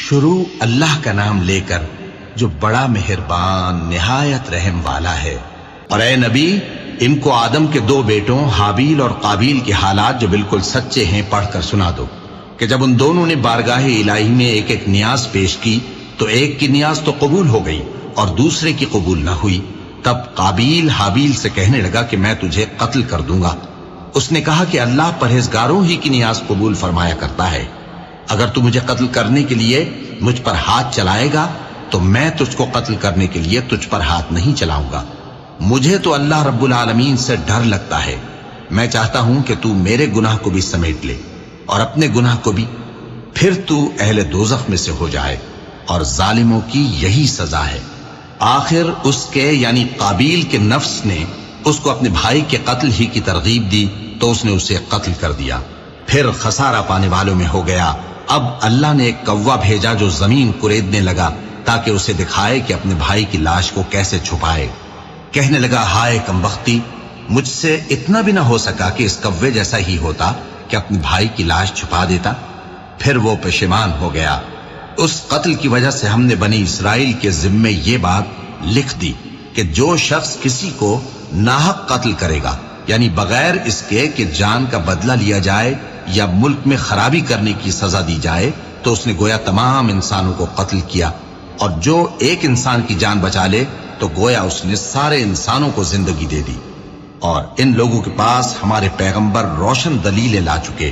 شروع اللہ کا نام لے کر جو بڑا مہربان نہایت رحم والا ہے۔ اور اے نبی، ان کو آدم کے دو بیٹوں حابیل اور قابیل کے حالات جو بالکل سچے ہیں پڑھ کر سنا دو کہ جب ان دونوں نے بارگاہ الہی میں ایک ایک نیاز پیش کی تو ایک کی نیاز تو قبول ہو گئی اور دوسرے کی قبول نہ ہوئی۔ تب قابیل حابیل سے کہنے لگا کہ میں تجھے قتل کر دوں گا۔ اس نے کہا کہ اللہ پرہیزگاروں ہی کی نیاز قبول فرمایا کرتا ہے، اگر تو مجھے قتل کرنے کے لیے مجھ پر ہاتھ چلائے گا تو میں تجھ کو قتل کرنے کے لیے تجھ پر ہاتھ نہیں چلاؤں گا۔ مجھے تو اللہ رب العالمین سے ڈر لگتا ہے، میں چاہتا ہوں کہ تو میرے گناہ کو بھی سمیٹ لے اور اپنے گناہ کو بھی، پھر تو اہل دوزخ میں سے ہو جائے، اور ظالموں کی یہی سزا ہے۔ آخر اس کے یعنی قابیل کے نفس نے اس کو اپنے بھائی کے قتل ہی کی ترغیب دی تو اس نے اسے قتل کر دیا، پھر خسارہ پانے والوں میں ہو گیا۔ اب اللہ نے ایک کوا بھیجا جو زمین کریدنے لگا تاکہ اسے دکھائے کہ اپنے بھائی کی لاش کو کیسے چھپائے۔ کہنے لگا، ہائے کمبختی، مجھ سے اتنا بھی نہ ہو سکا کہ اس کوے جیسا ہی ہوتا کہ اپنے بھائی کی لاش چھپا دیتا۔ پھر وہ پشیمان ہو گیا۔ اس قتل کی وجہ سے ہم نے بنی اسرائیل کے ذمے یہ بات لکھ دی کہ جو شخص کسی کو ناحق قتل کرے گا، یعنی بغیر اس کے کہ جان کا بدلہ لیا جائے یا ملک میں خرابی کرنے کی سزا دی جائے، تو اس نے گویا تمام انسانوں کو قتل کیا، اور جو ایک انسان کی جان بچا لے تو گویا اس نے سارے انسانوں کو زندگی دے دی۔ اور ان لوگوں کے پاس ہمارے پیغمبر روشن دلیلیں لا چکے،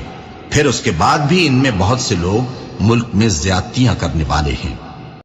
پھر اس کے بعد بھی ان میں بہت سے لوگ ملک میں زیادتیاں کرنے والے ہیں۔